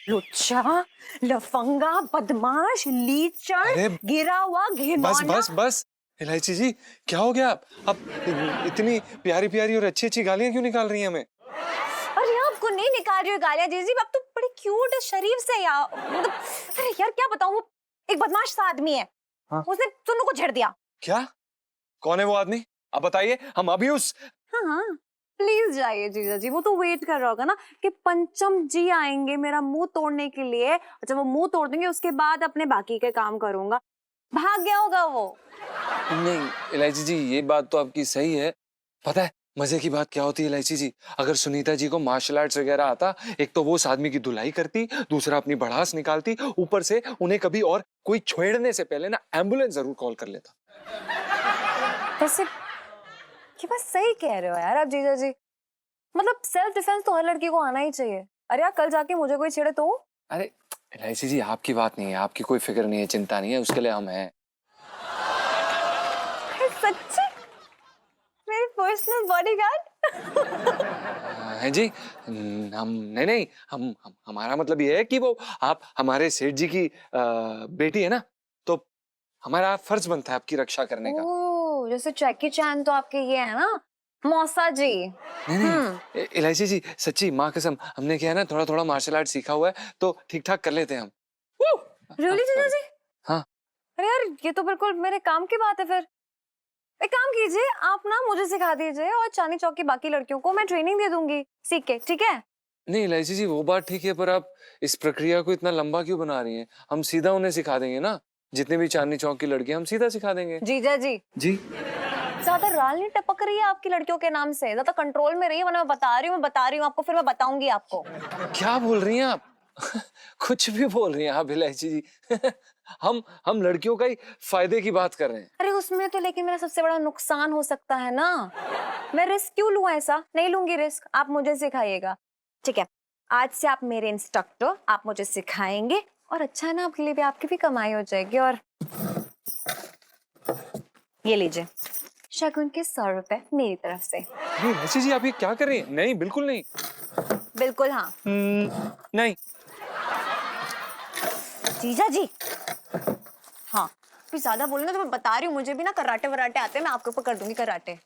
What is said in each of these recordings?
लुच्चा, लफंगा, बदमाश, लीचड़, अरे गिरा हुआ, बस घिनौना। बस बस। इलायची जी क्या हो गया? आप इतनी प्यारी प्यारी और अच्छी अच्छी गालियां क्यों निकाल रही हैं हमें? अरे आपको नहीं निकाल रही हो गालियां जीजी, आप तो बड़ी क्यूट है, शरीफ से यार, मतलब अरे यार क्या बताऊं, वो एक बदमाश सा आदमी है। हाँ। उसने सोनू को छेड़ दिया। क्या? कौन है वो आदमी? आप बताइए, हम अभी उस। हाँ हाँ, प्लीज जाइए जीजा जी, वो तो वेट कर रहा होगा ना कि पंचम जी आएंगे मेरा मुंह तोड़ने के लिए। जब वो मुंह तोड़ देंगे उसके बाद अपने बाकी के काम करूंगा। भाग गया होगा वो। नहीं इलायची जी, ये बात तो आपकी सही है। पता है मजे की बात क्या होती है इलायची जी? अगर सुनीता जी को मार्शल आर्ट्स वगैरह आता, एक तो वो उस आदमी की धुलाई करती, दूसरा अपनी भड़ास निकालती, ऊपर से उन्हें कभी और कोई छेड़ने से पहले ना एम्बुलेंस जरूर कॉल कर लेता। वैसे ये बात सही कह रहे हो यार आप जीजा जी, मतलब सेल्फ डिफेंस तो हर लड़की को आना ही चाहिए। अरे यार कल जाके मुझे कोई छेड़े तो। अरे इलायची जी, आपकी बात नहीं है, आपकी कोई फिक्र नहीं है, चिंता नहीं है, उसके लिए हम हैं। सच्ची? मेरी पर्सनल बॉडीगार्ड। हैं जी? हम नहीं नहीं, हमारा मतलब ये है कि वो आप हमारे सेठ जी की बेटी है ना, तो हमारा फर्ज बनता है आपकी रक्षा करने का। ओह, जैसे जैकी चैन तो आपके ये है ना, मौसा जी। नहीं नहीं इलायची जी, सच्ची माँ कसम, हमने क्या है ना, थोड़ा थोड़ा मार्शल आर्ट सीखा हुआ है, तो ठीक ठाक कर लेते हैं हम। रियली जीजा सॉरी। जी? हाँ। अरे यार ये तो बिल्कुल मेरे काम की बात है फिर। एक काम कीजिए, आप ना मुझे सिखा दीजिए और चांदनी चौक की बाकी लड़कियों को मैं ट्रेनिंग दे दूंगी सीख के, ठीक है? नहीं इलायची जी, वो बात ठीक है, पर आप इस प्रक्रिया को इतना लंबा क्यों बना रही हैं? हम सीधा उन्हें सिखा देंगे ना, जितने भी चांदनी चौक की लड़कियां, हम सीधा सिखा देंगे। जीजा जी, जी। ज्यादा राल नहीं टपक रही है आपकी लड़कियों के नाम से, ज्यादा कंट्रोल में रहिए, वरना मैं बता रही हूँ आपको, फिर मैं बताऊंगी आपको। क्या बोल रही हैं आप? कुछ भी बोल रही हैं आप इलायची जी। हम लड़कियों का ही फायदे की बात कर रहे हैं। अरे उसमें तो लेकिन मेरा सबसे बड़ा नुकसान हो सकता है ना। मैं रिस्क क्यों लूं, ऐसा नहीं लूंगी रिस्क, आप मुझे सिखाइएगा, ठीक है? आज से आप मेरे इंस्ट्रक्टर, आप मुझे सिखाएंगे, और अच्छा है ना, आपके लिए भी, आपकी भी कमाई हो जाएगी। और ये लीजिए शगुन के 100 रुपए मेरी तरफ से। नहीं इलायची जी, आप ये क्या कर रही हैं? नहीं बिल्कुल नहीं। बिल्कुल हाँ। नहीं। जीजा जी, हाँ फिर ज्यादा बोले ना तो मैं बता रही हूँ, मुझे भी ना कराटे वराटे आते हैं, मैं आपके ऊपर कर दूंगी कराटे।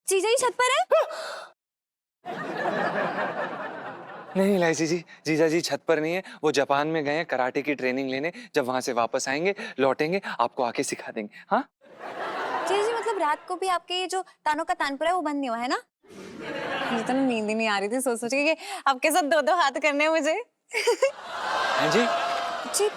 जीजा जी छत पर है। नहीं इलायची जी, जीजा जी छत पर नहीं है, वो जापान में गए हैं कराटे की ट्रेनिंग लेने, जब वहां से वापस आएंगे, लौटेंगे, आपको आके सिखा देंगे। हाँ। जीजा जी मतलब रात को भी आपके ये जो तानों का तानपुरा है वो बंद नहीं हुआ है ना? मुझे तो नींद ही नहीं आ रही थी सोच सोच के कि आपके साथ दो दो हाथ करने हैं मुझे। हैं जी? जी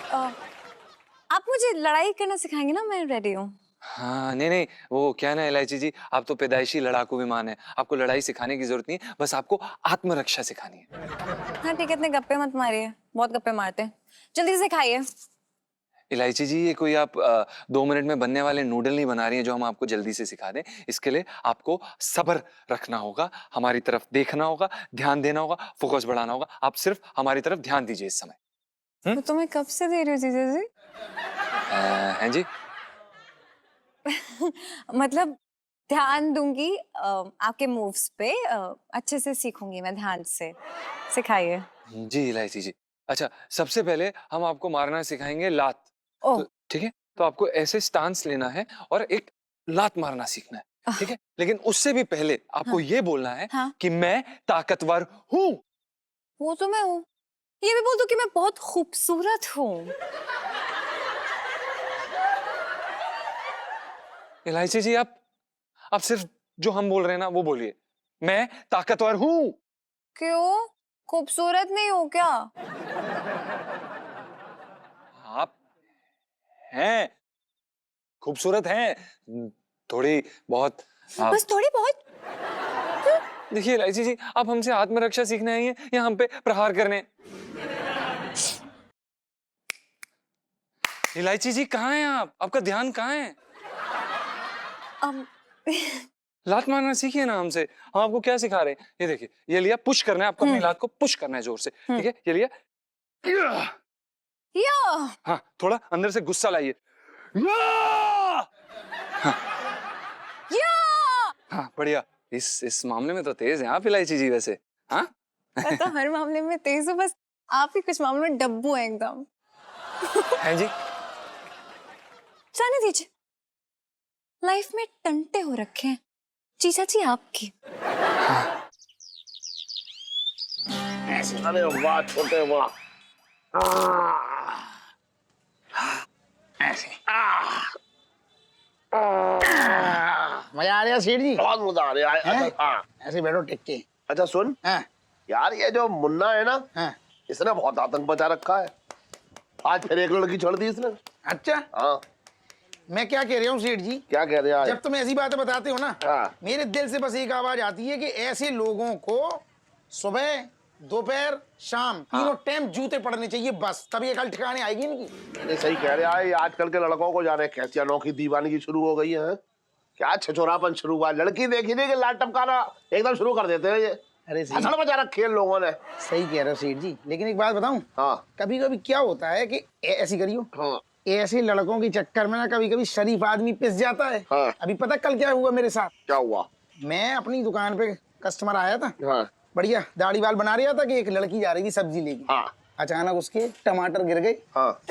आप मुझे लड़ाई करना सिखाएंगे ना, मैं रेडी हूँ। हाँ नहीं नहीं, वो क्या ना इलायची जी, आप तो पैदाइशी लड़ाकू विमान है, आपको लड़ाई सिखाने की जरूरत नहीं है, बस आपको आत्मरक्षा सिखानी है। हाँ ठीक है, इतने गप्पे मत मारिए, बहुत गप्पे मारते हैं, जल्दी से सिखाइए। इलायची जी, ये कोई आप 2 मिनट में बनने वाले नूडल नहीं बना रही हैं जो हम आपको जल्दी से सिखा दें। इसके लिए आपको सब्र रखना होगा, हमारी तरफ देखना होगा, ध्यान देना होगा, फोकस बढ़ाना होगा। आप सिर्फ हमारी तरफ ध्यान दीजिए इस समय। तो मैं कब से दे रही हूँ जीजा जी? हैं जी? मतलब ध्यान दूंगी आपके मूव्स पे, अच्छे से सीखूंगी मैं ध्यान से, सिखाइए। जी इलायची जी। अच्छा, सबसे पहले हम आपको मारना सिखाएंगे लात। ओह। तो ठीक है, तो आपको ऐसे स्टांस लेना है और एक लात मारना सीखना है, ठीक है? लेकिन उससे भी पहले आपको हाँ ये बोलना है हाँ, कि मैं ताकतवर हूँ। वो तो मैं हूँ, ये भी बोल दो कि मैं बहुत खूबसूरत हूँ। इलायची जी, आप सिर्फ जो हम बोल रहे हैं ना वो बोलिए, मैं ताकतवर हूँ। क्यों, खूबसूरत नहीं हो क्या? आप हैं, खूबसूरत हैं, थोड़ी बहुत। आप बस थोड़ी बहुत? देखिए इलायची जी, आप हमसे आत्मरक्षा सीखने आई हैं या हम पे प्रहार करने? इलायची जी कहाँ हैं आप? आपका ध्यान कहाँ है? um, लात मारना सीखिए ना हमसे। हम आपको क्या सिखा रहे हैं? ये देखिए, ये लिया, पुश करना है आपको, अपनी लात को पुश करना है जोर से, ठीक है? ये लिया। या हाँ, थोड़ा अंदर से गुस्सा लाइए। या! या बढ़िया। इस मामले में तो तेज हैं आप इलायची जी वैसे। हाँ मैं तो हर मामले में तेज हूँ, बस आप ही कुछ मामलों में डब्बू हैं एकदम। हैं जी। जाने दीजिए, लाइफ में टंटे हो रखे हैं जीजा जी आपकी। अरे वाह छोटे वाह, ऐसे मजा आ रहा है सेठ जी? बहुत मजा आ रहा है। हैं? अच्छा, हाँ। ऐसे बैठो टिक के। अच्छा सुन हाँ, यार, ये जो मुन्ना है ना, हाँ। इसने बहुत आतंक मचा रखा है। आज फिर एक लड़की छोड़ दी इसने। अच्छा, हाँ, मैं क्या कह रहा हूँ सेठ जी, क्या कह रहे हैं? जब तुम ऐसी बातें बताते हो ना, हाँ। मेरे दिल से बस एक आवाज आती है कि ऐसे लोगों को सुबह, दोपहर, शाम तीनों टाइम जूते पड़ने चाहिए, बस तभी ये कल ठिकाने आएगी इनकी। ये सही कह रहे हैं। आजकल के लड़कों को जाने कैसी अनोखी दीवानगी शुरू हो गई है। क्या छछोरापन शुरू हुआ, लड़की देखी नहीं कि लाट टपकाना एकदम शुरू कर देते हैं ये। अरे सेठ असल मचा रखे हैं लोगों ने। सही कह रहे हो सेठ जी, लेकिन एक बात बताऊं, हाँ कभी कभी क्या होता है कि ऐसी करियो, हाँ ऐसे लड़कों के चक्कर में ना कभी कभी शरीफ आदमी पिस जाता है। हाँ। अभी पता कल क्या हुआ मेरे साथ? क्या हुआ? मैं अपनी दुकान पे कस्टमर आया था, हाँ बढ़िया दाढ़ी बाल बना रहा था कि एक लड़की जा रही थी सब्जी लेके। हाँ अचानक उसके टमाटर गिर गए। हाँ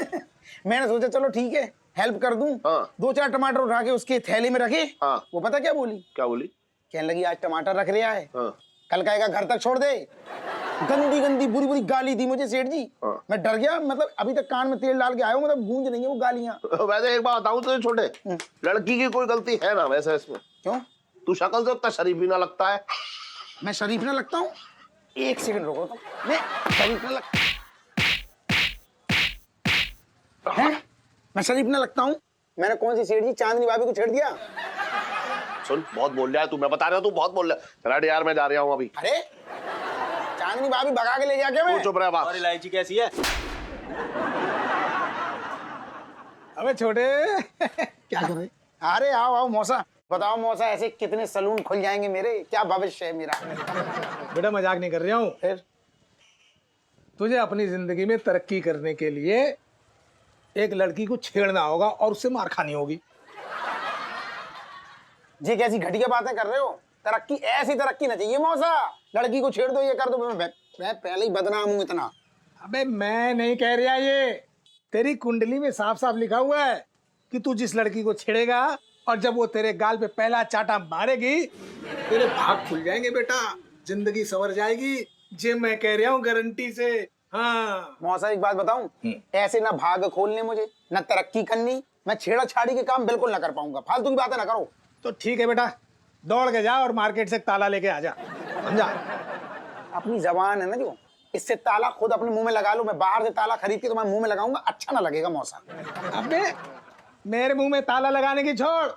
मैंने सोचा चलो ठीक है हेल्प कर दूं। हाँ। 2-4 टमाटर उठा के उसके थैले में रखे। हाँ। वो पता क्या बोली? क्या बोली? कहने लगी आज टमाटर रख रहा है, हाँ कल कहेगा घर तक छोड़ दे। गंदी गंदी बुरी बुरी गाली दी मुझे सेठ जी। हाँ। मैं डर गया, मतलब अभी तक कान में तेल डाल के आया हूँ, मतलब गूंज नहीं है वो गालियां। वैसे एक बात बताऊं तुझे छोटे, लड़की की कोई गलती है ना वैसे इसमें? क्यों? तू शक्ल से उतना शरीफ भी ना लगता है। मैं शरीफ ना लगता हूँ? एक सेकंड रुको तो, मैं शरीफ ना लगता हैं? मैं शरीफ ना लगता हूँ? मैंने कौन सी सेठ जी चांदनी भाभी को छेड़ दिया? सुन बहुत बोल रहा है तू, मैं बता रहा हूँ तू बहुत बोल रहा है। चला यार मैं जा रहा हूँ अभी। अरे चांदनी भाभी भगा के ले जाके तू मैं। चुप रह बात। और इलायची कैसी है? अबे छोटे क्या कर रहे? अरे आओ आओ मौसा, बताओ मौसा ऐसे कितने सलून खुल जाएंगे मेरे, क्या भविष्य है मेरा? बेटा मजाक नहीं कर रहा हूँ। फिर तुझे अपनी जिंदगी में तरक्की करने के लिए एक लड़की को छेड़ना होगा और उससे मार खानी होगी। जी कैसी घटिया बातें कर रहे हो? तरक्की ऐसी तरक्की ना चाहिए मौसा, लड़की को छेड़ दो ये कर दो। मैं पहले ही बदनाम हूँ इतना। अबे मैं नहीं कह रहा, ये तेरी कुंडली में साफ साफ लिखा हुआ है कि तू जिस लड़की को छेड़ेगा और जब वो तेरे गाल पे पहला चाटा मारेगी तेरे भाग खुल जाएंगे बेटा, जिंदगी संवर जाएगी। जे मैं कह रहा हूँ गारंटी से। हाँ मौसा एक बात बताऊं, ऐसे ना भाग खोलने मुझे ना तरक्की करनी, मैं छेड़ा छाड़ी के काम बिल्कुल ना कर पाऊंगा, फालतू की बातें ना करो। तो ठीक है बेटा, दौड़ के जा और मार्केट से ताला लेके आ जा, समझा? अपनी जबान है ना जो, इससे ताला खुद अपने मुंह में लगा लो। मैं बाहर से ताला खरीद के तुम्हारे मुंह में लगाऊंगा, अच्छा ना लगेगा मौसा। अबे मेरे मुंह में ताला लगाने की छोड़,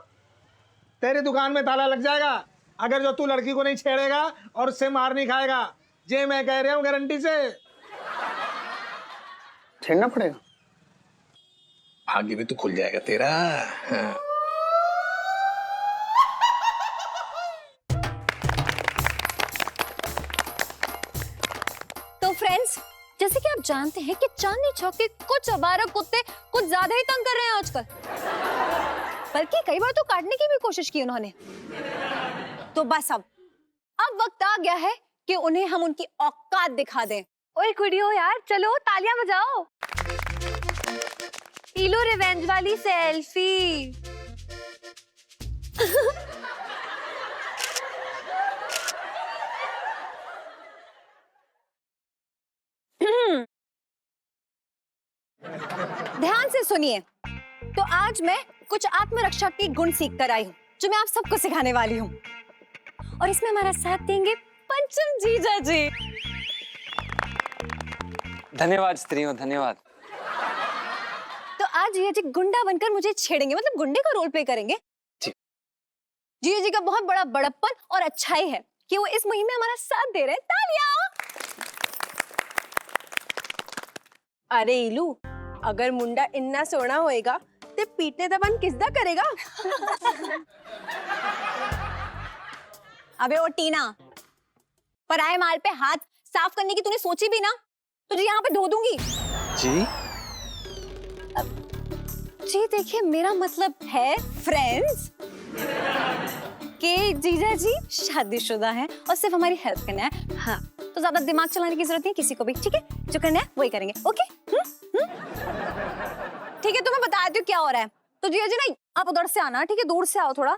तेरी दुकान में ताला लग जाएगा अगर जो तू लड़की को नहीं छेड़ेगा और उससे मार नहीं खाएगा। जे मैं कह रहा हूँ गारंटी से। छेड़ना पड़ेगा? भाग्य भी तो खुल जाएगा तेरा। हाँ। तो फ्रेंड्स, जैसे कि आप जानते हैं कि चांदनी चौक के कुछ आवारा कुत्ते कुछ ज्यादा ही तंग कर रहे हैं आजकल, बल्कि कई बार तो काटने की भी कोशिश की उन्होंने। तो बस अब वक्त आ गया है कि उन्हें हम उनकी औकात दिखा दें। ओए कुड़ियो यार, चलो तालियां बजाओ, पी लो रिवेंज वाली सेल्फी। ध्यान से सुनिए, तो आज मैं कुछ आत्मरक्षा के गुण सीख कर आई हूँ जो मैं आप सबको सिखाने वाली हूँ, और इसमें हमारा साथ देंगे पंचम जीजा जी। धन्यवाद स्त्रियों, धन्यवाद। तो आज जीजा जी गुंडा बनकर मुझे छेड़ेंगे, मतलब गुंडे का रोल प्ले करेंगे। जी। जीजा जी का बहुत बड़ा बड़प्पन और अच्छाई है कि वो इस मुहिम में हमारा साथ दे रहे हैं। तालियां। अरे इलू, अगर मुंडा इन्ना सोना होएगा ते पीटने दा मन किसदा करेगा? अबे ओ टीना, पराये माल पे हाथ साफ करने की तूने सोची भी ना, तुझे यहाँ पे धो दूंगी। जी जी देखिए, मेरा मतलब है फ्रेंड्स, कि जीजा जी शादीशुदा हैं और सिर्फ हमारी हेल्प करना है। हाँ, तो ज्यादा दिमाग चलाने की जरूरत नहीं किसी को भी, ठीक है? जो करना है वही करेंगे, ओके? ठीक है, तो मैं बता देती हूँ क्या हो रहा है। तो जीजा जी ना आप उधर से आना, ठीक है? दूर से आओ थोड़ा।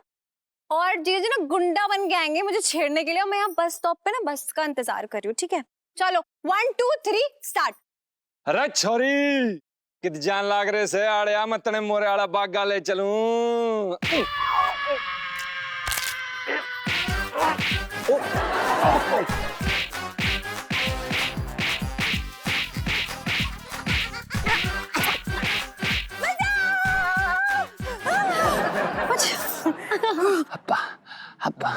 और जीजा जी ना गुंडा बन के आएंगे मुझे छेड़ने के लिए, और मैं यहाँ बस स्टॉप पे ना बस का इंतजार कर रही हूँ, ठीक है? चलो 1 2 3 स्टार्ट। अरे छोरी कित जान लाग रहे से आड़े मतने मोरे आड़ा बागा ले चलूं। अब्बा अब्बा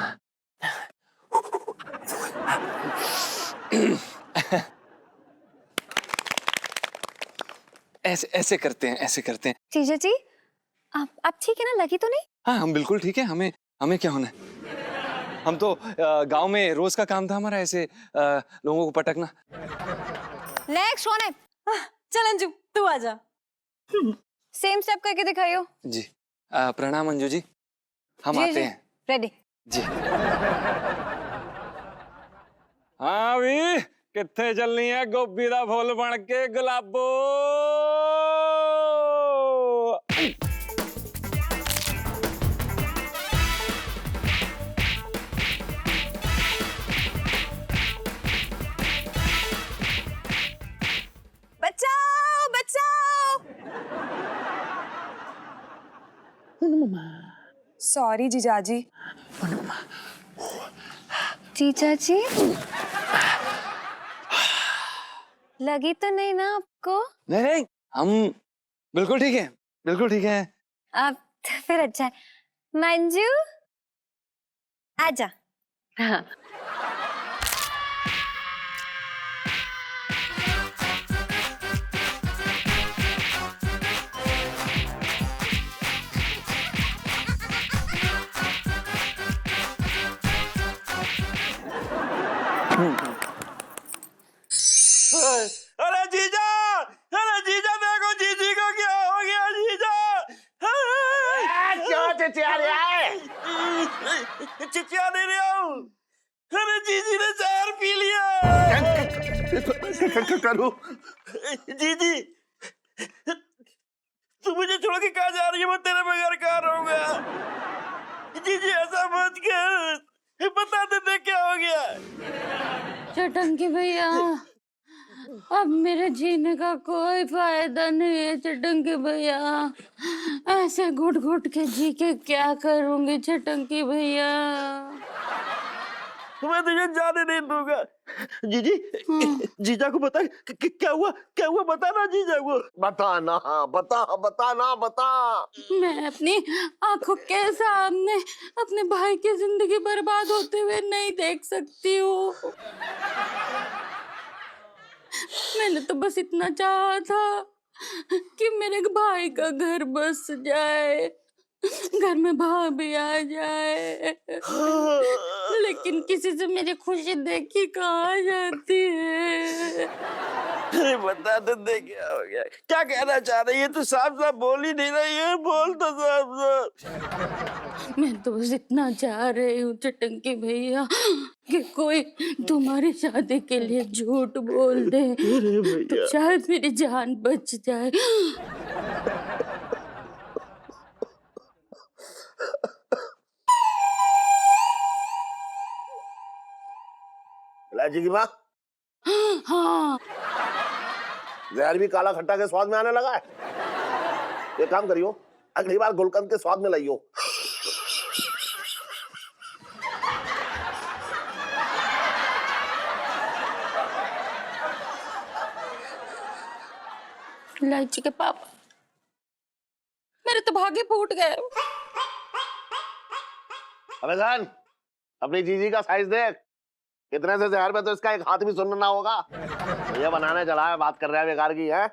ऐसे ऐसे करते हैं, ऐसे करते हैं। जीजा जी आप ठीक है ना? लगी तो नहीं? हाँ हम बिल्कुल ठीक है। हमें हमें क्या होना है? हम तो गांव में रोज का काम था हमारा ऐसे लोगों को पटकना। नेक्स्ट कौन है? चल अंजू तू आजा। सेम स्टेप करके दिखाइयो। जी प्रणाम अंजू जी, हम जी, आते जी, हैं रेडी। जी। हाँ भी कित्थे चलनी है गोभी दा फुल बन के गुलाबो। बचाओ बचाओ। सॉरी जीजाजी। जीजा जी लगी तो नहीं ना आपको? नहीं नहीं हम बिल्कुल ठीक है, बिल्कुल ठीक है। अब तो फिर अच्छा है। मंजू आजा। हाँ। अरे जीजा देखो जीजी को क्या हो गया जीजा। क्यों चिचिया रहा है? चिचिया नहीं रहा हूँ। अरे जीजी ने जहर पी लिया। करूँ जीजी तू मुझे छोड़ के कहाँ जा रही है? मैं तेरे बगैर कहाँ रहूंगा? जीजी ऐसा मत कर, बता दे क्या हो गया। चटंकी भैया अब मेरे जीने का कोई फायदा नहीं है। चटंकी भैया ऐसे घुट घुट के जी के क्या करूंगी चटंकी भैया। मैं तुझे जाने नहीं दूंगा। जीजी जीजा को बता क्या हुआ बता ना जीजा को। बता। मैं अपनी आंखों के सामने अपने भाई की जिंदगी बर्बाद होते हुए नहीं देख सकती हूँ। मैंने तो बस इतना चाहा था कि मेरे भाई का घर बस जाए, घर में भाभी आ जाए, लेकिन किसी से मेरी खुशी देखी कहाँ जाती है। अरे बता तो दे क्या हो गया, क्या कहना चाह रही है तू? साफ साफ बोल ही नहीं रही है, बोल तो साफ साफ। मैं तो बस इतना चाह रही हूँ चटंकी भैया कि कोई तुम्हारी शादी के लिए झूठ बोल दे तो शायद मेरी जान बच जाए। इलायची की माँ हाँ जहर भी काला खट्टा के स्वाद में आने लगा है। एक काम करियो, अगली बार गुलकंद के स्वाद में लाइयो। इलायची के पापा मेरे तो भागे फूट गए। अबे जान अपनी जीजी का साइज देख, इतने से जहर में तो इसका एक हाथ भी सुनना होगा। ये बनाने चला है, बात कर रहा है बेकार की है।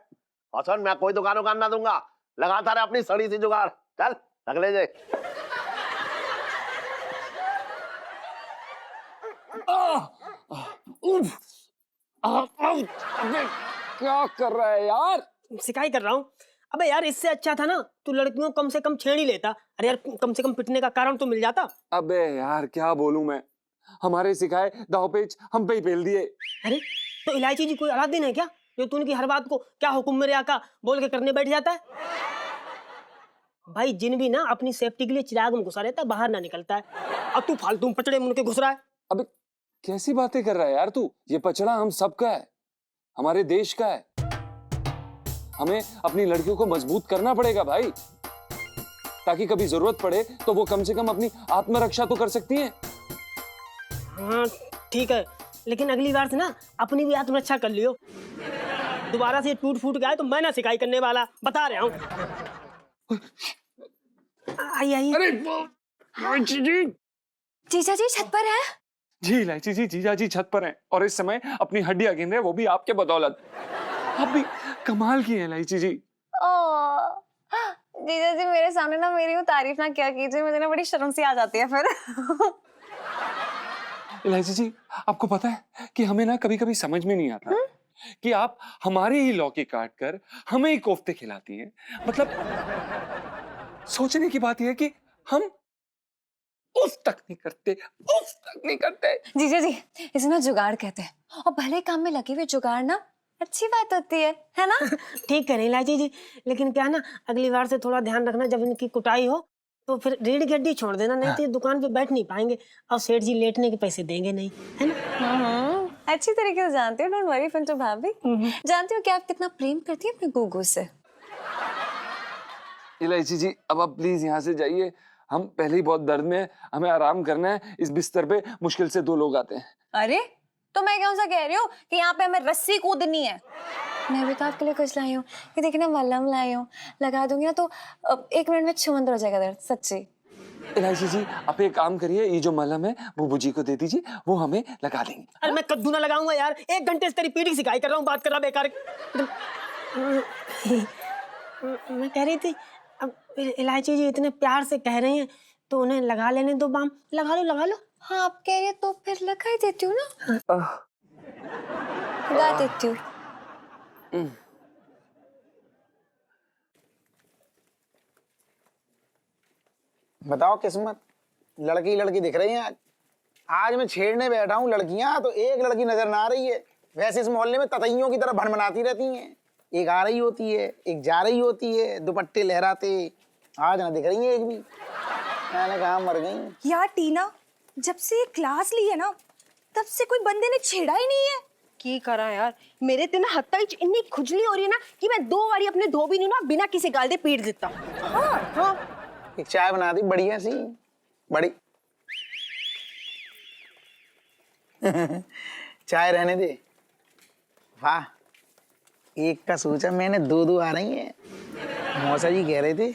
और सुन मैं कोई दुकान उकान ना दूंगा, लगाता रहे अपनी सड़ी सी जुगाड़। चल रख ले जे। क्या कर रहा है यार? सिकाई कर रहा हूँ। अबे यार इससे अच्छा था ना तू लड़कियों को कम से कम छेड़ ही लेता। अरे यार कम से कम पिटने का कारण तो मिल जाता। अबे यार क्या बोलूं मैं, हमारे सिखाए दाव पेच हम पे ही पेल दिए। अरे तो इलायची जी कोई अलादीन है क्या जो तू उनकी हर बात को क्या हुक्म मेरे आका बोल के करने बैठ जाता है? भाई जिन भी ना अपनी सेफ्टी के लिए चिराग में घुसा रहता है, बाहर ना निकलता है। अब तू फालतू में पचड़े में उनके घुस रहा है। अबे कैसी बातें कर रहा है यार तू, ये पचड़ा हम सबका है, हमारे देश का है। हमें अपनी लड़कियों को मजबूत करना पड़ेगा भाई, ताकि कभी जरूरत पड़े तो वो कम से कम अपनी आत्मरक्षा तो कर सकती हैं। हाँ ठीक है, लेकिन अगली बार से ना अपनी भी आत्मरक्षा कर लियो। दोबारा से टूट फूट गया तो मैं ना शिकायत करने वाला, बता रहा हूँ। आइए आइए। अरे जीजा जी छत पर है। जी इलायची जी, जीजा जी छत पर हैं और इस समय अपनी हड्डियां गिन रहे हैं, वो भी आपके बदौलत। आप भी कमाल की हैं इलायची जी। जीजा जी मेरे सामने ना मेरी वो तारीफ ना क्या कीजिए, मुझे ना बड़ी शर्म सी आ जाती है फिर। इलायची जी आपको पता है कि हमें ना कभी कभी समझ में नहीं आता कि आप हमारे ही लौकी काट कर हमें ही कोफ्ते खिलाती हैं। मतलब सोचने की बात यह है कि हम उफ तक नहीं करते। जीजा जी इसे ना जुगाड़ कहते हैं, और भले काम में लगी हुई जुगाड़ ना अच्छी बात होती है ना? ठीक है इलायची जी, लेकिन क्या ना अगली बार से थोड़ा ध्यान रखना, जब इनकी कुटाई हो तो फिर रीढ़ की हड्डी छोड़ देना, नहीं तो ये दुकान पे बैठ नहीं पाएंगे और सेठ जी लेटने के पैसे देंगे नहीं, है ना? अच्छी तरीके से जानती हो, डोंट वरी पिंटू भाभी। जानती हो कि आप कितना प्रेम करती हैं अपने गुगू से। इलायची जी अब आप प्लीज यहाँ से जाइए, हम पहले ही बहुत दर्द में हैं, हमें आराम करना है। इस बिस्तर पे मुश्किल से 2 लोग आते हैं। अरे तो मैं कौन सा कह रही हूँ कि यहाँ पे हमें रस्सी कूदनी है। मैं भी तो आपके लिए कुछ लाई हूँ, कि देखिए ना मलहम लाई हूँ, लगा दूंगी ना तो 1 मिनट में छुमंतर हो जाएगा दर्द, सच्ची। इलायची जी आप एक काम करिए, ये जो मलहम है बुबू जी को दे दीजिए, वो हमें लगा देंगे। अरे मैं कद्दू ना लगाऊंगा यार, 1 घंटे से तेरी पीढ़ी की शिकायत कर रहा हूँ, बात कर रहा बेकार। मैं कह रही थी अब इलायची जी इतने प्यार से कह रही हैं तो उन्हें लगा लेने दो बाम। लगा लो। हाँ आप कह रही है तो फिर लगा ही देती हूँ ना। लगा देती हूँ। बताओ किस्मत, लड़की दिख रही है। आज मैं छेड़ने बैठा हूँ लड़कियां तो एक लड़की नजर ना आ रही है। वैसे इस मोहल्ले में ततैयों की तरह भनभनाती रहती हैं, एक आ रही होती है एक जा रही होती है, दुपट्टे लहराते। आज ना दिख रही है एक भी। मैंने कहा मर गई। यार टीना, जब से ये क्लास ली है ना तब से कोई बंदे ने छेड़ा ही नहीं है। की करा यार, मेरे ते ना हत्ता ही इतनी खुजली हो रही है ना कि मैं 2 बारी अपने धोबी नहीं ना बिना किसी गाल दे पीट देता। हाँ। एक चाय बना दी बढ़िया सी, बड़ी। चाय रहने दे। वाह, एक का सोचा मैंने 2 आ रही हैं। मौसा जी कह रहे थे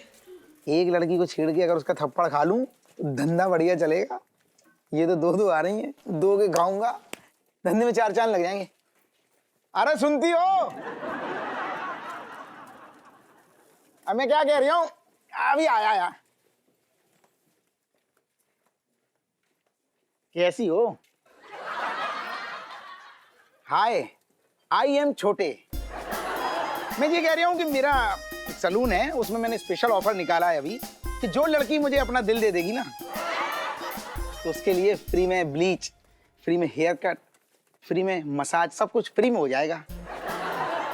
एक लड़की को छेड़ के अगर उसका थप्पड़ खा लूं तो धंधा बढ़िया चलेगा। ये तो 2 आ रही हैं, 2 के खाऊंगा, धंधे में 4 चांद लग जाएंगे। अरे सुनती हो? अब मैं क्या कह रही हूँ, अभी आया। कैसी हो? हाय, आई एम छोटे। मैं ये कह रही हूँ कि मेरा सलून है, उसमें मैंने स्पेशल ऑफर निकाला है अभी कि जो लड़की मुझे अपना दिल दे देगी ना तो उसके लिए फ्री में ब्लीच, फ्री में हेयर कट, फ्री में मसाज, सब कुछ फ्री में हो जाएगा।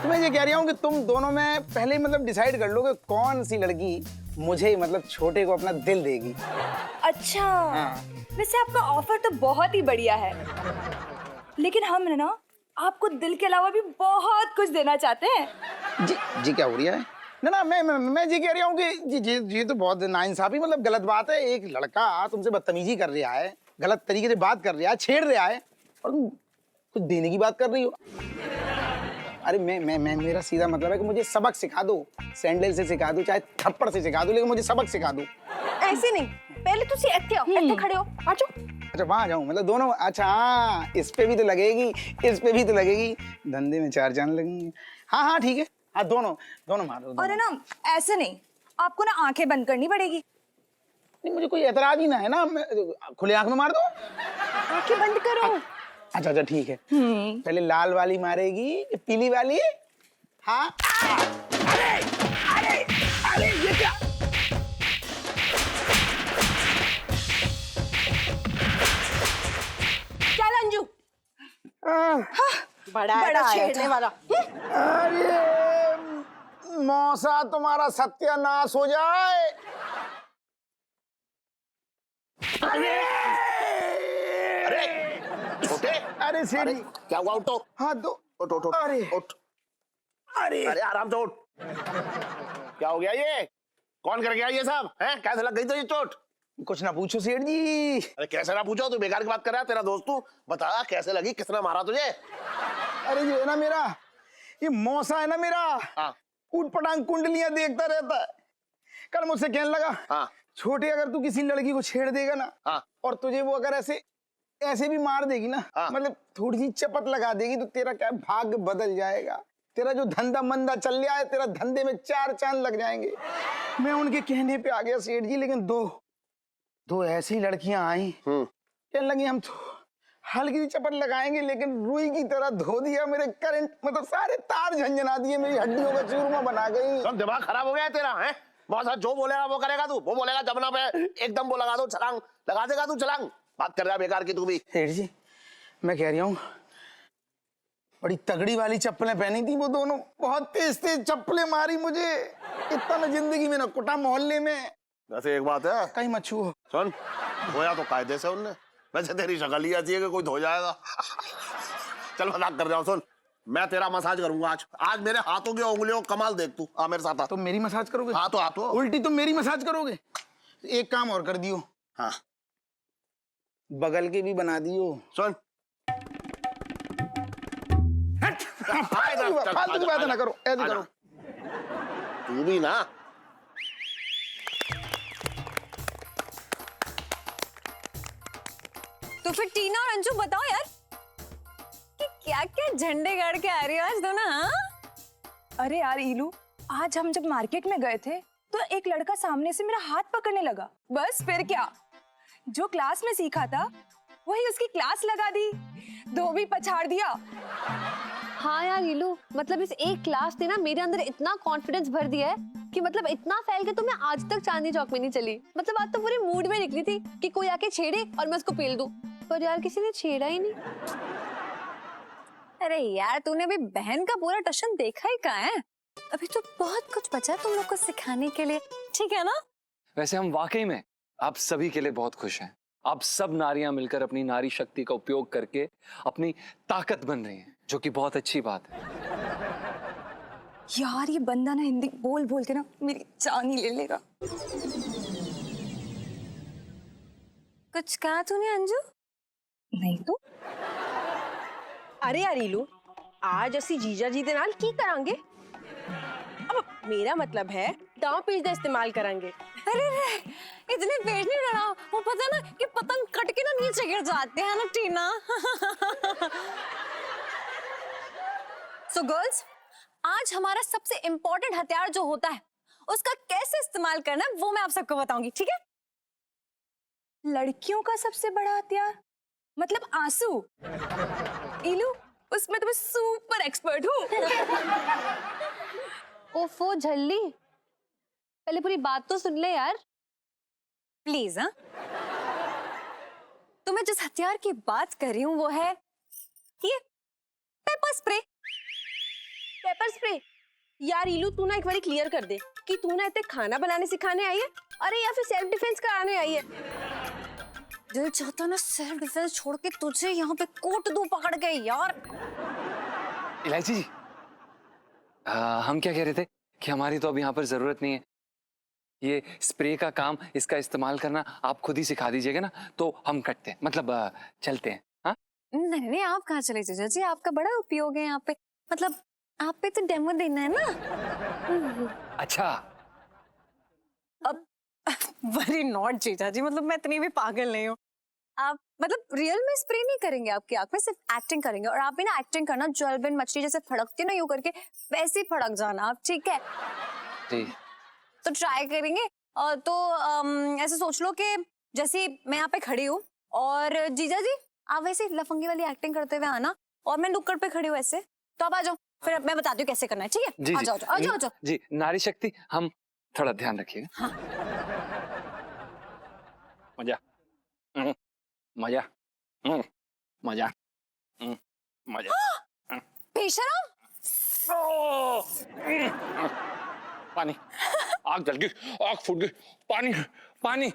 तो मैं ये कह रही हूँ कि तुम दोनों में पहले मतलब डिसाइड कर लो कि कौन सी लड़की मुझे मतलब छोटे को अपना दिल देगी। अच्छा हाँ। वैसे आपका ऑफर तो बहुत ही बढ़िया है, लेकिन हम ना आपको दिल के अलावा भी बहुत कुछ देना चाहते हैं। जी क्या हो रही है? ना मैं ये कह रही हूँ कि जी तो बहुत नाइंसाफी, मतलब गलत बात है। एक लड़का तुमसे बदतमीजी कर रहा है, गलत तरीके से बात कर रहा है, छेड़ रहा है, और तुम कुछ देने की बात कर रही हो। अरे मैं मेरा सीधा मतलब है कि मुझे सबक सिखा दो, सैंडल से सिखा दो, चाहे थप्पड़ से सिखा दो, लेकिन मुझे सबक सिखा दो। ऐसे नहीं, पहले तुसी ऐसे खड़े हो, आ जाओ। अच्छा वहां जाऊं, मतलब दोनों? अच्छा हाँ, इस पे भी तो लगेगी, इस पे भी तो लगेगी, धंधे में 4 चांद लगेंगे। हाँ ठीक है, हाँ दोनों मारो। और है ना ऐसे नहीं, आपको ना आंखें बंद करनी पड़ेगी। नहीं मुझे कोई एतराज ही ना है ना, खुले आंख में मार दो। आंखें बंद करो। अच्छा ठीक है। पहले लाल वाली मारेगी, पीली वाली। हाँ अरे अरे ये क्या? चल अंजू, बड़ा छेड़ने वाला। अरे मौसा, तुम्हारा सत्यानाश हो जाए। अरे छोटे, अरे सेठ जी, क्या हुआ? उठो, हाथ दो। उठ उठ उठ, अरे उठ। अरे अरे आराम से उठ। क्या हो गया? ये कौन कर गया ये सब? हैं? कैसे लग गई तो ये चोट? कुछ ना पूछो सेठ जी। अरे कैसे ना पूछो, तू बेकार की बात कर रहा है। तेरा दोस्त तू, बता कैसे लगी, किसने मारा तुझे? अरे ये है ना मेरा, ये मौसा है ना मेरा, हाँ ऊट पटांग कुंडलियां देखता रहता है। कल मुझसे कहने लगा, हाँ छोटे अगर तू किसी लड़की को छेड़ देगा ना, हाँ और तुझे वो अगर ऐसे ऐसे भी मार देगी ना, हाँ। मतलब थोड़ी सी चपत लगा देगी, तो तेरा क्या भाग्य बदल जाएगा। तेरा जो धंधा मंदा चल रहा है, तेरा धंधे में 4 चांद लग जाएंगे। मैं उनके कहने पे आ गया सेठ जी, लेकिन दो ऐसी लड़कियां आई, कहने लगी हम तो हल्की सी चपत लगाएंगे, लेकिन रुई की तरह धो दिया मेरे करंट, मतलब सारे तार झंझना दिए, मेरी हड्डियों का चूरमा बना गई। सब दिमाग खराब हो गया है तेरा, है? बहुत जो बोलेगा वो करेगा तू, वो बोलेगा जमुना पे एकदम वो लगा दो छलांग, लगा देगा तू छलांग। बात कर रहा है बेकार की तू भी। सेठ जी, मैं कह रही हूँ, बड़ी तगड़ी वाली चप्पलें पहनी थी वो दोनों, बहुत तेज तेज चप्पलें मारी मुझे। इतना मैं जिंदगी में ना कुटा मोहल्ले में। वैसे एक बात है, कहीं मत छुओ। सुन, धोया तो कायदे से उनने। वैसे तेरी शक्ल ही ऐसी है कि कोई धो जाएगा। चल मजाक कर रहा हूँ। सुन, मैं तेरा मसाज करूंगा आज मेरे हाथों की उंगलियों कमाल देख तू। आ मेरे साथ आ। तो मेरी मसाज करोगे? हाँ तो आ तो। उल्टी तुम मेरी मसाज करोगे? एक काम और कर दियो। हाँ बगल के भी बना दियो। सुन, फालतू की बात ना करो, ऐसे करो। तू भी ना। तो फिर टीना और अंजू बताओ यार कि क्या क्या झंडे गाड़ के आ रही हो आज दोनों? हाँ? अरे यार इलू, आज हम जब मार्केट में गए थे तो एक लड़का सामने से मेरा हाथ पकड़ने लगा। बस फिर क्या, जो क्लास में सीखा था वही उसकी क्लास लगा दी, धोबी पछाड़ दिया। हाँ यार नीलू, मतलब इस एक क्लास ने ना मेरे अंदर इतना कॉन्फिडेंस भर दिया है कि मतलब इतना फैल के तो मैं आज तक चांदनी चौक में नहीं चली। मतलब आज तो पूरे मूड में निकली थी कि कोई आके छेड़े और मैं उसको पेल दूं, पर यार किसी ने छेड़ा ही नहीं। अरे यार, तूने भी बहन का पूरा टशन देखा ही कहाँ है? अभी तो बहुत कुछ बचा है तुम लोग को सिखाने के लिए, ठीक है ना? वैसे हम वाकई में आप सभी के लिए बहुत खुश हैं। आप सब नारियां मिलकर अपनी नारी शक्ति का उपयोग करके अपनी ताकत बन रही हैं, जो कि बहुत अच्छी बात है। यार ये बंदा ना हिंदी बोल बोल के ना मेरी जान ही ले लेगा। कुछ कहा तूने अंजू? नहीं तो। अरे यार इलू, आज ਅਸੀਂ जीजा जी दे नाल की करांगे? अब मेरा मतलब है दांव पेज का इस्तेमाल करांगे। अरे रे, इतने पेज नहीं डराओ, वो पता है ना कि पतंग कट के ना नीचे गिर जाते हैं ना टीना। सो गर्ल्स, आज हमारा सबसे इम्पोर्टेंट हथियार जो होता है उसका कैसे इस्तेमाल करना है वो मैं आप सबको बताऊंगी, ठीक है? लड़कियों का सबसे बड़ा हथियार मतलब आंसू। इलू, उसमें तो मैं सुपर एक्सपर्ट हूँ। ओफो झल्ली, पहले पूरी बात तो सुन ले यार। प्लीज। हाँ, तो मैं जिस हथियार की बात कर रही हूँ वो है ये पेपर स्प्रे। Paper spray? यार इलू, तू ना एक बार क्लियर कर दे कि तू ना इतने खाना बनाने सिखाने आई है, अरे या फिर सेल्फ डिफेंस कराने आई है? दिल चाहता ना सेल्फ डिफेंस छोड़ के तुझे यहाँ पे कोट दूं पकड़ के यार। इलायची जी, हम क्या कह रहे थे कि हमारी तो अब यहाँ पर जरूरत नहीं है। ये स्प्रे का काम, इसका इस्तेमाल करना आप खुद ही सिखा दीजिएगा ना, तो हम कटते हैं, मतलब चलते हैं। हाँ नहीं नहीं, आप कहाँ चले जीजा जी, आपका बड़ा उपयोग है यहाँ पे, मतलब आप पे तो डेमो देना है ना। अच्छा, अब वेरी नॉट जीजा जी, मतलब मैं इतनी भी पागल नहीं हूँ। आप मतलब रियल में स्प्रे नहीं करेंगे आपकी आंख में, सिर्फ एक्टिंग करेंगे। और आप भी ना एक्टिंग करना, ज्वेल बिन मछली जैसे फड़कती है ना यूं करके, वैसे ही फड़क जाना आप, ठीक है? जी। तो ट्राई करेंगे। और तो ऐसे सोच लो कि जैसे मैं यहाँ पे खड़ी हूँ और जीजा जी आप वैसे लफंगी वाली एक्टिंग करते हुए आना, और मैं नुक्कड़ पे खड़ी हूँ ऐसे, तो आप आ जाओ, फिर मैं बताती हूँ कैसे करना है, ठीक है? जी आ जाओ, आ जाओ, आ जाओ। जी, नारी शक्ति, हम थोड़ा ध्यान रखिएगा। हाँ। मजा मजा मजा मजा। बेशरम। पानी, आग जल गई, आग फूट गई, पानी पानी।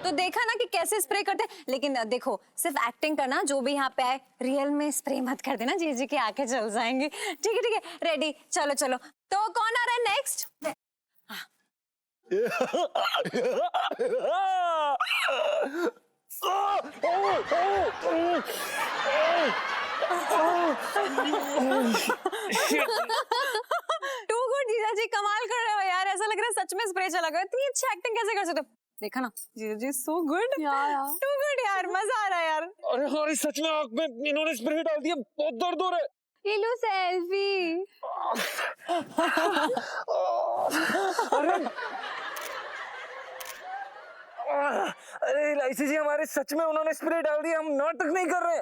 तो देखा ना कि कैसे स्प्रे करते हैं। लेकिन देखो, सिर्फ एक्टिंग करना, जो भी यहाँ पे आए रियल में स्प्रे मत कर देना, जीजी की आंखें जल जाएंगी। ठीक है, रेडी, चलो चलो। तो कौन आ रहा है नेक्स्ट? टू गुड जीजा जी, कमाल कर रहे हो यार। ऐसा लग रहा है सच में स्प्रे चला गया। इतनी अच्छी एक्टिंग कैसे कर सकते हो? देखा ना जीजा जी, सो गुड यार, टू गुड यार, मजा आ रहा है यार। अरे हमारी सच में आंख में इन्होंने स्प्रे डाल दिया, बहुत दर्द हो रहा है। ये लो सेल्फी। अरे इलायची जी, हमारे सच में उन्होंने स्प्रे डाल दिया, हम नाटक नहीं कर रहे।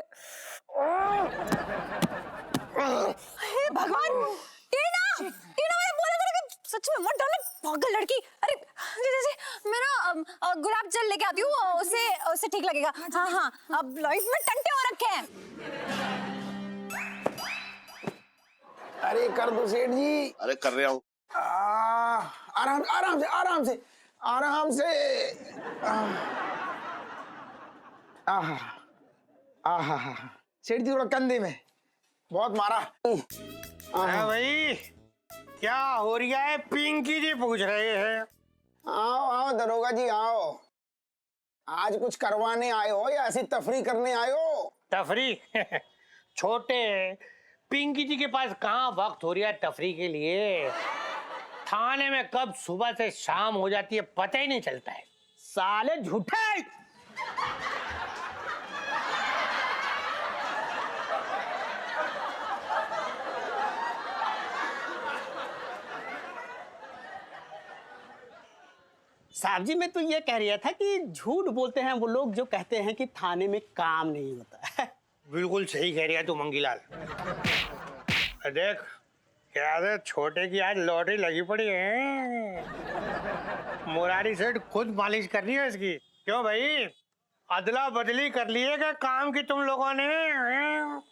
हे भगवान, टीना, टीना, मैंने बोला था कि सच में मत डालना, पागल लड़की। अरे जीजा जी, मैं ना गुलाब जल लेके आती हूँ, उससे ठीक लगेगा। हाँ हाँ, अब लाइफ में टंटे हो रखे हैं। अरे कर दो सेठ जी। अरे कर रहा हूँ। आराम आराम से आराम से आराम से। सेठ जी थोड़ा कंधे में बहुत मारा। हाँ भाई, क्या हो रहा है? पिंकी जी पूछ रहे हैं। आओ आओ दरोगा जी आओ। आज कुछ करवाने आए हो या ऐसी तफरी करने आए हो? तफरी? छोटे पिंकी जी के पास कहाँ वक्त हो रहा है तफरी के लिए। थाने में कब सुबह से शाम हो जाती है पता ही नहीं चलता है। साले झूठे। साहब जी, मैं तो ये कह रहा था कि झूठ बोलते हैं वो लोग जो कहते हैं कि थाने में काम नहीं होता। बिल्कुल सही कह रहा है तू मंगीलाल। देख, क्या है, छोटे की आज लॉटरी लगी पड़ी है। मुरारी सेठ खुद मालिश करनी है इसकी। क्यों भाई, अदला बदली कर लिए क्या काम की तुम लोगों ने?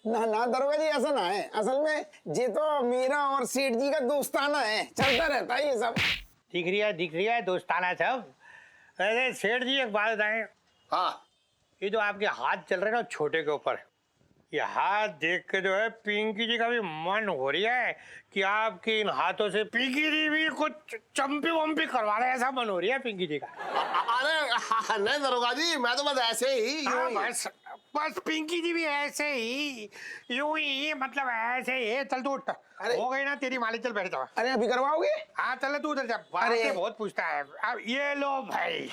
ना ना दरोगा जी, ऐसा ना है। असल में ये तो मेरा और सेठ जी का दोस्ताना है, चलता रहता है ये सब। दिख रही है दोस्ताना सब। अरे सेठ जी, एक बात बताएं। हाँ, ये जो आपके हाथ चल रहे हैं ना छोटे के ऊपर, ये हाथ देख के जो है पिंकी जी का भी मन हो रहा है कि आपके इन हाथों से पिंकी जी भी कुछ चंपी वंपी करवा रहे, ऐसा मन हो रहा है पिंकी जी का। अरे नहीं दरोगा जी, मैं तो बस ऐसे ही। बस पिंकी जी भी ऐसे ही, यूं ही, मतलब ऐसे ही। चल तू उठ, हो गई ना तेरी मालिक, चल बैठ जाओ। अरे अभी करवाओगे? हाँ चल तू उधर जा। अरे बहुत पूछता है। अब ये लो भाई,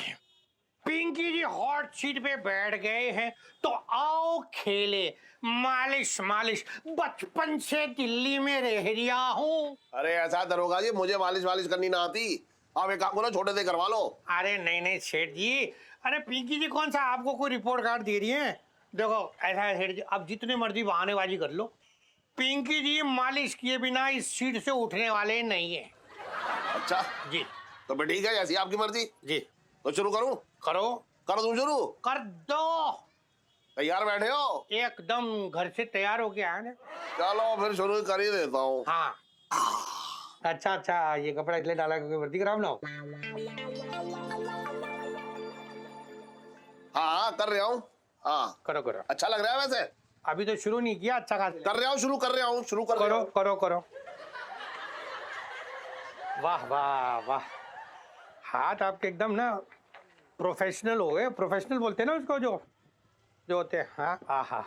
पिंकी जी हॉट सीट पे बैठ गए हैं तो आओ खेले मालिश। मालिश बचपन से दिल्ली में रह रहा हूँ। अरे ऐसा दरोगा जी, मुझे मालिश वालिश करनी ना आती। आप एक काम करो, छोटे से करवा लो। अरे नहीं सेठ जी, अरे पिंकी जी कौन सा आपको कोई रिपोर्ट कार्ड दे रही है? देखो ऐसा है सेठ जी, अब जितने मर्जी बहानेबाजी कर लो, पिंकी जी मालिश किए बिना इस सीट से उठने वाले नहीं है। अच्छा जी, तो फिर ठीक है, जैसी आपकी मर्जी। जी तो शुरू करूं? करो तुम शुरू कर दो। तैयार बैठे हो? एकदम घर से तैयार हो गया है। चलो फिर शुरू कर ही देता हूँ। हाँ अच्छा, ये कपड़ा इसलिए डाला क्योंकि वर्दी खराब ना हो। हाँ कर रहा हूँ। हाँ करो। अच्छा लग रहा है वैसे? अभी तो शुरू नहीं किया। अच्छा खासा कर रहा हूँ, शुरू कर रहा हूँ। करो। वाह वाह वाह, हाथ आपके एकदम ना प्रोफेशनल हो गए। प्रोफेशनल बोलते हैं ना उसको, जो होते हैं। हाँ हाँ।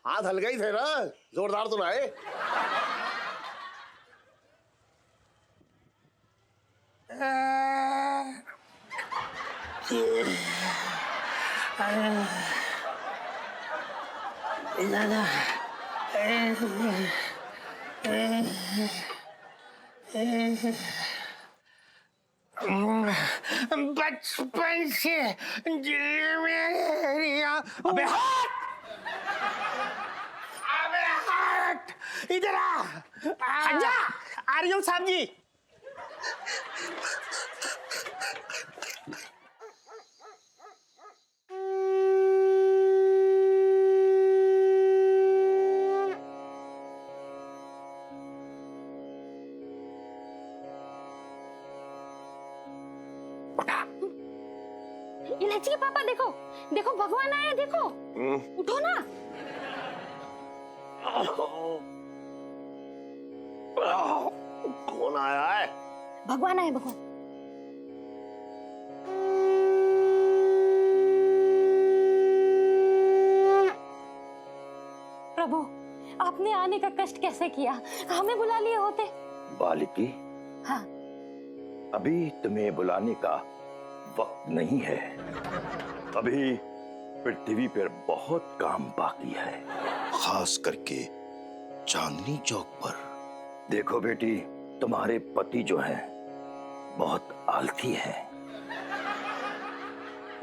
हाथ हल्का ही थे ना, जोरदार तो ना आए। बचपन से दिल में रिया। अबे हट! अबे हट! इधर आ! हट जा। आ रही हूँ साहब जी। इलायची के पापा देखो, देखो भगवान आए, देखो। उठो ना। कौन आया है? भगवान आए, भगवान। प्रभु, आपने आने का कष्ट कैसे किया? हमें बुला लिए होते। बालिकी, हाँ। अभी तुम्हें बुलाने का वक्त नहीं है। अभी पृथ्वी पर बहुत काम बाकी है, खास करके चांदनी चौक पर। देखो बेटी, तुम्हारे पति जो हैं बहुत आलसी हैं।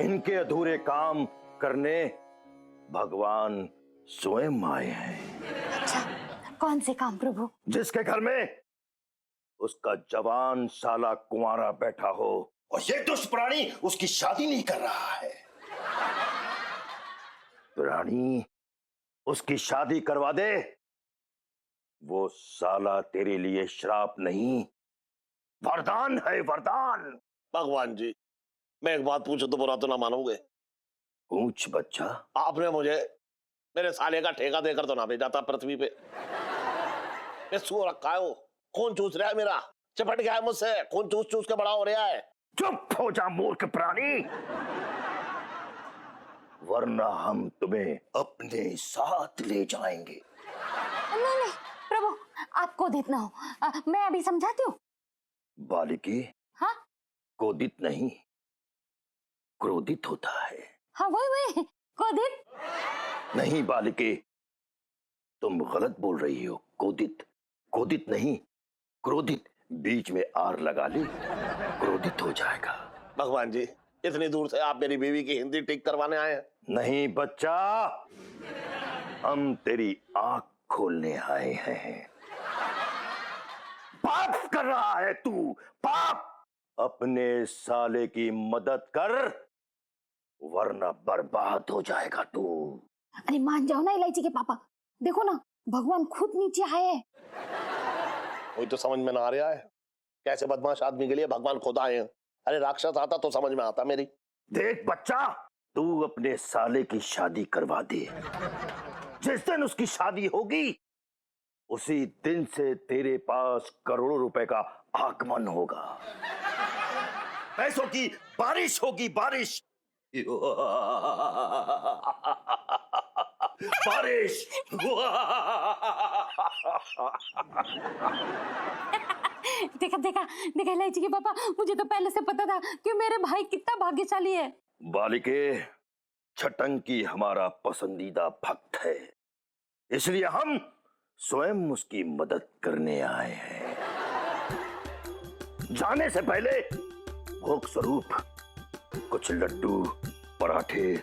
इनके अधूरे काम करने भगवान स्वयं आए हैं। अच्छा, कौन से काम प्रभु? जिसके घर में उसका जवान साला कुंवारा बैठा हो और ये दुष्ट प्राणी उसकी शादी नहीं कर रहा है। प्राणी उसकी शादी करवा दे, वो साला तेरे लिए श्राप नहीं, वरदान है, वरदान। भगवान जी, मैं एक बात पूछूं तो बुरा तो ना मानोगे? पूछ बच्चा। आपने मुझे मेरे साले का ठेका देकर तो ना भेजा था पृथ्वी पे। मैं सो रखा है, वो खून चूस रहा है मेरा, चिपट गया है मुझसे, खून चूस चूस के बड़ा हो रहा है। चुप हो जा मूर्ख प्राणी, वरना हम तुम्हें अपने साथ ले जाएंगे। नहीं नहीं प्रभु, आपको देना हो, मैं अभी समझाती हूँ। बालिकी, हाँ? क्रोधित नहीं, क्रोधित होता है। हाँ वही क्रोधित नहीं बालिके, तुम गलत बोल रही हो। क्रोधित, क्रोधित नहीं, क्रोधित। बीच में आर लगा ले, क्रोधित हो जाएगा। भगवान जी, इतनी दूर से आप मेरी बीवी की हिंदी ठीक करवाने आए हैं? नहीं बच्चा, हम तेरी आंख खोलने आए हैं। पाप कर रहा है तू, पाप। अपने साले की मदद कर, वरना बर्बाद हो जाएगा तू। अरे मान जाओ ना इलायची के पापा, देखो ना भगवान खुद नीचे आए हैं। वही तो समझ में ना आ रहा है, कैसे बदमाश आदमी के लिए भगवान खुद आए हैं। अरे राक्षस आता तो समझ में आता मेरी। देख बच्चा, तू अपने साले की शादी करवा दे। जिस दिन उसकी शादी होगी, उसी दिन से तेरे पास करोड़ों रुपए का आगमन होगा। पैसों की बारिश होगी, बारिश। बारिश। देखा देखा देखा इलायची के पापा, मुझे तो पहले से पता था कि मेरे भाई कितना भाग्यशाली है। बालिके, छटंकी हमारा पसंदीदा भक्त है, इसलिए हम स्वयं उसकी मदद करने आए हैं। जाने से पहले भोग स्वरूप कुछ लड्डू, पराठे,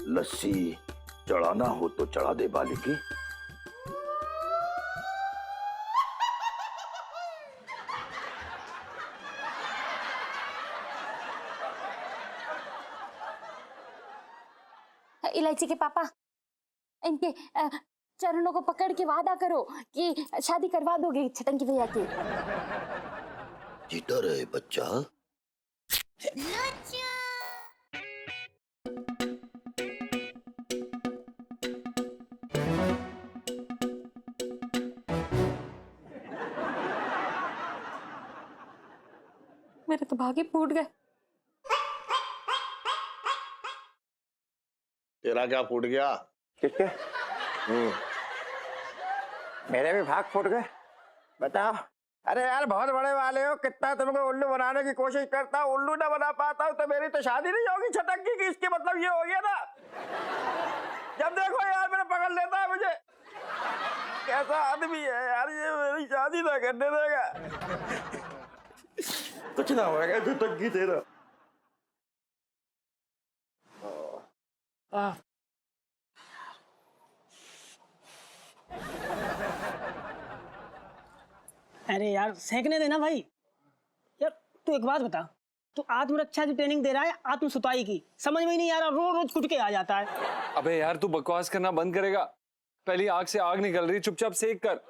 लस्सी चढ़ाना हो तो चढ़ा दे बालिकी। इलायची के पापा, इनके चरणों को पकड़ के वादा करो कि शादी करवा दोगे छटंकी भैया की। जीता रहे बच्चा। मेरे तो भाग्य फूट गए। तेरा क्या फूट गया? किसके? मेरे भी भाग फूट गए। बताओ। अरे यार बहुत बड़े वाले हो, कितना तुमको उल्लू बनाने की कोशिश करता हूँ, उल्लू ना बना पाता हूँ तो मेरी तो शादी नहीं होगी छटक की। इसके मतलब ये हो गया ना, जब देखो यार मेरा पकड़ लेता है मुझे। कैसा आदमी है यार ये, मेरी शादी ना करने देगा। कुछ ना होगा छटक की तेरा। अरे यार सेकने देना भाई। यार तू एक बात बता, तू आत्मरक्षा की ट्रेनिंग दे रहा है आत्म सुताई की? समझ में ही नहीं आ रहा, रोज रोज कुट के आ जाता है। अबे यार तू बकवास करना बंद करेगा? पहली आग से आग निकल रही, चुपचाप सेक कर।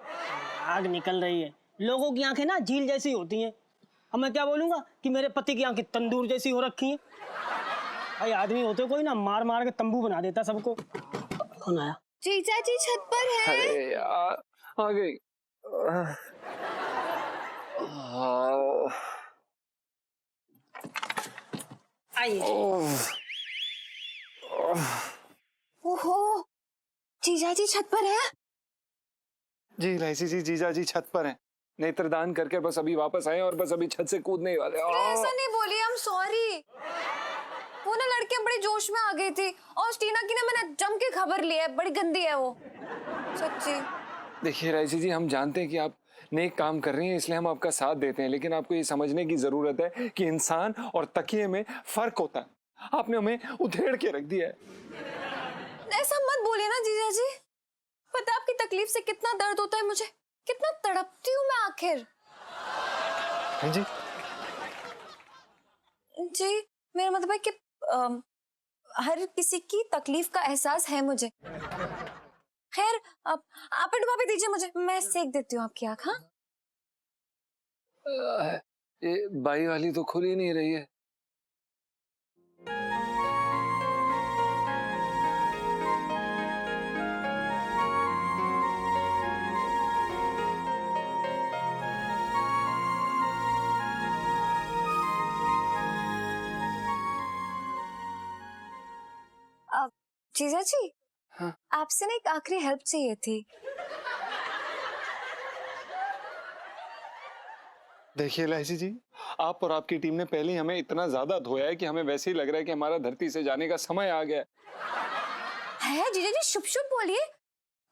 आग निकल रही है, लोगों की आंखें ना झील जैसी होती हैं। अब मैं क्या बोलूंगा कि मेरे पति की आंखें तंदूर जैसी हो रखी हैं। भाई आदमी होते कोई ना मार मार के तंबू बना देता सबको। कौन आया? जीजा जी छत पर है। अरे यार आ गई। आइए। ओहो, जीजा जी छत पर है। जी इलायची जी, जीजा जी छत पर हैं। नेत्रदान करके बस अभी वापस आए और बस अभी छत से कूदने ही वाले। ऐसा नहीं बोलिए, आई एम सॉरी। वो ना लड़कियां बड़े जोश में आ गई थी और टीना की ना मैंने जम के खबर ली है, बड़ी गंदी है वो, सच्ची। देखिए इलायची जी, हम जानते हैं कि आप नेक काम कर रही हैं, इसलिए हम आपका साथ देते हैं, लेकिन आपको ये समझने की जरूरत है कि इंसान और तकिए में फर्क होता है। आपने हमें उधेड़ के रख दिया है। ऐसा मत बोलिए ना जीजा जी, पता है आपकी तकलीफ से कितना दर्द होता है मुझे, कितना तड़पती हूँ मैं आखिर। हाँ जी जी मेरा मतलब है कि हर किसी की तकलीफ का एहसास है मुझे। खैर आप डुबा भी दीजिए मुझे, मैं सेक देती हूँ आपकी आँख। हाँ ये बाई वाली तो खुल ही नहीं रही है। जीजा जी, हाँ? आपसे ना एक आखिरी हेल्प चाहिए थी। देखिए इलायची जी, आप और आपकी टीम ने पहले ही हमें इतना ज्यादा धोया है कि हमें वैसे ही लग रहा है कि हमारा धरती से जाने का समय आ गया है। जीजा जी शुभ शुभ बोलिए,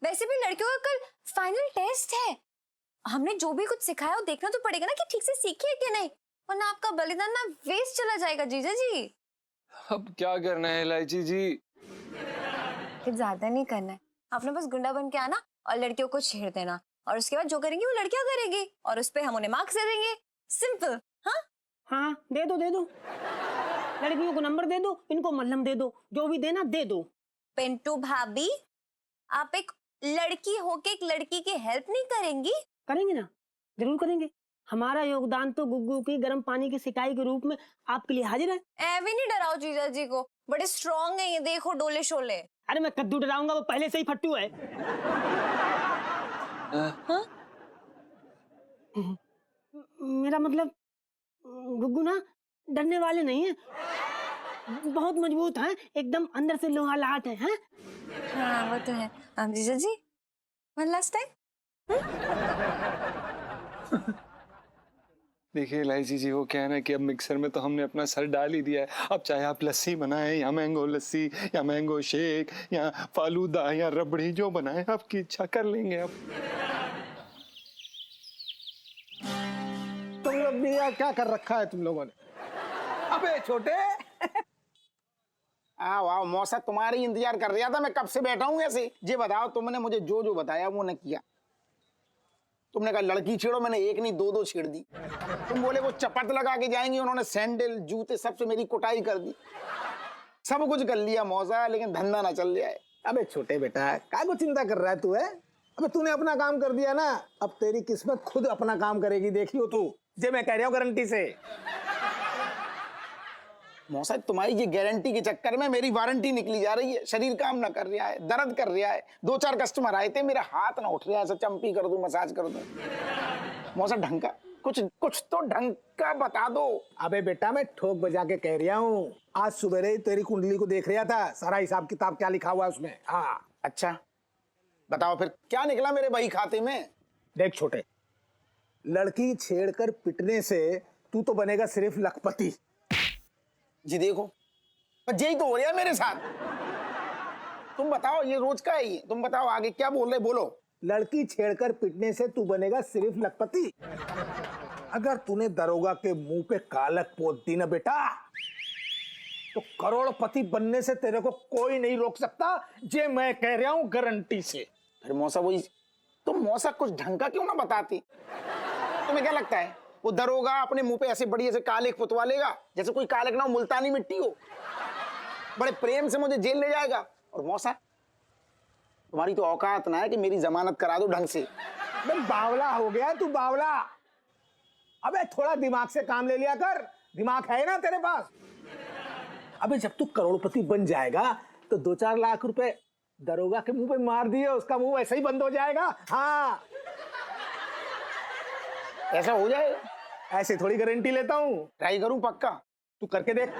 वैसे भी लड़कियों का कल फाइनल टेस्ट है, हमने जो भी कुछ सिखाया वो देखना तो पड़ेगा ना कि ठीक से सीखी है कि नहीं, वरना आपका बलिदान ना वेस्ट चला जाएगा। जीजा जी अब क्या करना है इलायची जी? कुछ ज्यादा नहीं करना है, आपने बस गुंडा बन के आना और लड़कियों को छेड़ देना, और उसके बाद जो करेंगी वो लड़कियां करेंगी और उस पे हम उन्हें मार्क्स दे देंगे। सिंपल। हाँ हाँ दे दो लड़कियों को नंबर दे दो, इनको मल्लम दे दो, जो भी देना दे दो। पिंटू भाभी, आप एक लड़की होके एक लड़की की हेल्प नहीं करेंगी? करेंगे ना, जरूर करेंगे। हमारा योगदान तो गुग्गू की गर्म पानी की सिकाई के रूप में आपके लिए हाजिर है। ऐवे नहीं डराओ जीजा जी को, बड़े स्ट्रॉन्ग है ये, देखो डोले शोले। अरे मैं कद्दू डराऊंगा, वो पहले से ही फट्टू है। हाँ? मेरा मतलब गुग्गू ना डरने वाले नहीं है, बहुत मजबूत है, एकदम अंदर से लोहा लाट है। हाँ वो तो है। जीजा जी वन लास्ट टाइम। देखिए इलायची जी, वो क्या है ना कि अब मिक्सर में तो हमने अपना सर डाल ही दिया है। अब चाहे आप लस्सी बनाएं या मैंगो लस्सी या मैंगो शेक या फालूदा या रबड़ी, जो बनाएं आपकी इच्छा कर लेंगे। अब तुम लोग भी यार क्या कर रखा है तुम लोगों ने? अबे छोटे। वाह मौसा, तुम्हारी इंतजार कर रहा था मैं, कब से बैठा हूँ ऐसे। ये बताओ, तुमने मुझे जो जो बताया वो ने किया। तुमने कहा लड़की छेड़ो, मैंने एक नहीं दो छेड़ दी। तुम बोले वो चपट लगा के जाएंगी, उन्होंने सैंडल जूते सबसे मेरी कुटाई कर दी। सब कुछ कर लिया मौसा, लेकिन धंधा ना चल रहा है। अबे छोटे बेटा, काय को चिंता कर रहा है तू? है अबे तूने अपना काम कर दिया ना, अब तेरी किस्मत खुद अपना काम करेगी, देखियो तू। जे मैं कह रहा हूँ गारंटी से। मौसा, तुम्हारी ये गारंटी के चक्कर में मेरी वारंटी निकली जा रही है। शरीर काम ना कर रहा है, दर्द कर रहा है। 2-4 कस्टमर आए थे, मेरा हाथ ना उठ रहा है, ऐसा चंपी कर दूं, मसाज कर दूं। मौसा ढंग का कुछ कुछ तो ढंग का बता दो। अबे बेटा मैं ठोक बजा के कह रहा हूँ, आज सुबह ही तेरी कुंडली को देख रहा था, सारा हिसाब किताब क्या लिखा हुआ है उसमें। हाँ अच्छा बताओ फिर क्या निकला मेरे बही खाते में। देख छोटे, लड़की छेड़कर पिटने से तू तो बनेगा सिर्फ लखपति। जी देखो यही तो हो रहा है मेरे साथ। तुम बताओ ये रोज का है ये, तुम बताओ आगे क्या बोल रहे बोलो। लड़की छेड़कर पिटने से तू बनेगा सिर्फ लखपति। अगर तूने दरोगा के मुंह पे कालक पोत दी ना बेटा, तो करोड़पति बनने से तेरे को कोई नहीं रोक सकता, जे मैं कह रहा हूं गारंटी से। फिर मौसा वही, तुम मौसा कुछ ढंग का क्यों ना बताती। तुम्हें क्या लगता है वो दरोगा अपने मुंह पे ऐसे बढ़िया से कालिक पुतवा लेगा, जैसे कोई कालिक ना हो, मुल्तानी मिट्टी हो, बड़े प्रेम से मुझे जेल ले जाएगा। और मौसा तुम्हारी तो औकात ना है कि मेरी जमानत करा दो ढंग से। बावला हो गया तू, बावला। अबे थोड़ा दिमाग से काम ले लिया कर, दिमाग है ना तेरे पास। अबे जब तू करोड़पति बन जाएगा तो 2-4 लाख रुपए दरोगा के मुंह पे मार दिए, उसका मुंह ऐसे ही बंद हो जाएगा। हाँ ऐसा हो जाएगा? ऐसे थोड़ी गारंटी लेता हूँ, ट्राई करूं पक्का। तू करके देख।